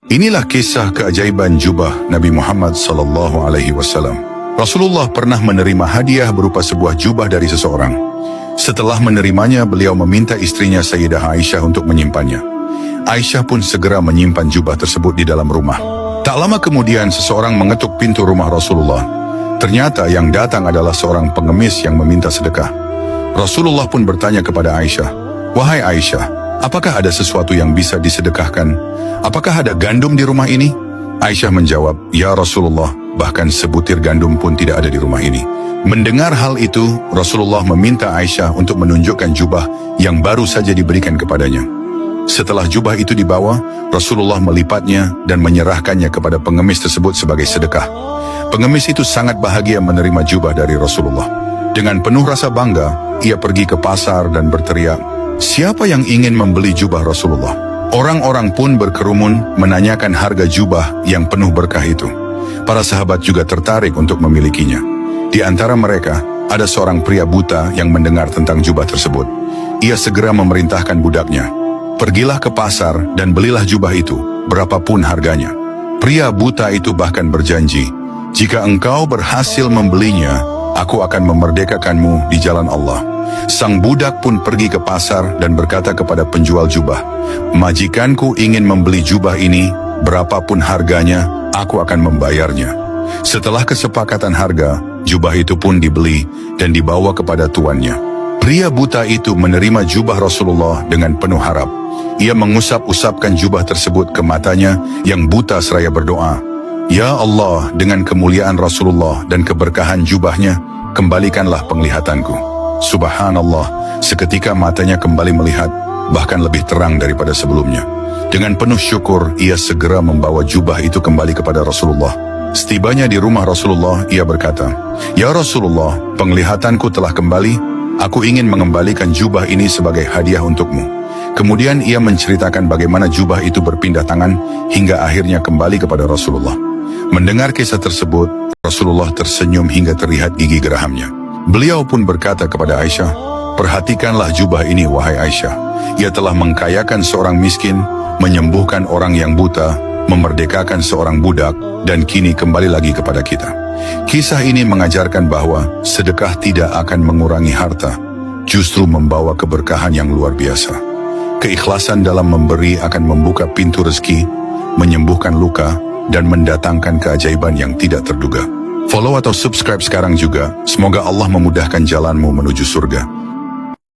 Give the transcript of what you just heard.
Inilah kisah keajaiban jubah Nabi Muhammad SAW. Rasulullah pernah menerima hadiah berupa sebuah jubah dari seseorang. Setelah menerimanya, beliau meminta istrinya Sayyidah Aisyah untuk menyimpannya. Aisyah pun segera menyimpan jubah tersebut di dalam rumah. Tak lama kemudian, seseorang mengetuk pintu rumah Rasulullah. Ternyata yang datang adalah seorang pengemis yang meminta sedekah. Rasulullah pun bertanya kepada Aisyah, "Wahai Aisyah, apakah ada sesuatu yang bisa disedekahkan? Apakah ada gandum di rumah ini?" Aisyah menjawab, "Ya Rasulullah, bahkan sebutir gandum pun tidak ada di rumah ini." Mendengar hal itu, Rasulullah meminta Aisyah untuk menunjukkan jubah yang baru saja diberikan kepadanya. Setelah jubah itu dibawa, Rasulullah melipatnya dan menyerahkannya kepada pengemis tersebut sebagai sedekah. Pengemis itu sangat bahagia menerima jubah dari Rasulullah. Dengan penuh rasa bangga, ia pergi ke pasar dan berteriak, "Siapa yang ingin membeli jubah Rasulullah?" Orang-orang pun berkerumun menanyakan harga jubah yang penuh berkah itu. Para sahabat juga tertarik untuk memilikinya. Di antara mereka, ada seorang pria buta yang mendengar tentang jubah tersebut. Ia segera memerintahkan budaknya, "Pergilah ke pasar dan belilah jubah itu, berapapun harganya." Pria buta itu bahkan berjanji, "Jika engkau berhasil membelinya, aku akan memerdekakanmu di jalan Allah." Sang budak pun pergi ke pasar dan berkata kepada penjual jubah, "Majikanku ingin membeli jubah ini, berapapun harganya, aku akan membayarnya." Setelah kesepakatan harga, jubah itu pun dibeli dan dibawa kepada tuannya. Pria buta itu menerima jubah Rasulullah dengan penuh harap. Ia mengusap-usapkan jubah tersebut ke matanya yang buta seraya berdoa, "Ya Allah, dengan kemuliaan Rasulullah dan keberkahan jubahnya, kembalikanlah penglihatanku." Subhanallah, seketika matanya kembali melihat, bahkan lebih terang daripada sebelumnya. Dengan penuh syukur, ia segera membawa jubah itu kembali kepada Rasulullah. Setibanya di rumah Rasulullah, ia berkata, "Ya Rasulullah, penglihatanku telah kembali, aku ingin mengembalikan jubah ini sebagai hadiah untukmu." Kemudian ia menceritakan bagaimana jubah itu berpindah tangan hingga akhirnya kembali kepada Rasulullah. Mendengar kisah tersebut, Rasulullah tersenyum hingga terlihat gigi gerahamnya. Beliau pun berkata kepada Aisyah, "Perhatikanlah jubah ini, wahai Aisyah. Ia telah mengkayakan seorang miskin, menyembuhkan orang yang buta, memerdekakan seorang budak, dan kini kembali lagi kepada kita." Kisah ini mengajarkan bahwa sedekah tidak akan mengurangi harta, justru membawa keberkahan yang luar biasa. Keikhlasan dalam memberi akan membuka pintu rezeki, menyembuhkan luka, dan mendatangkan keajaiban yang tidak terduga. Follow atau subscribe sekarang juga. Semoga Allah memudahkan jalanmu menuju surga.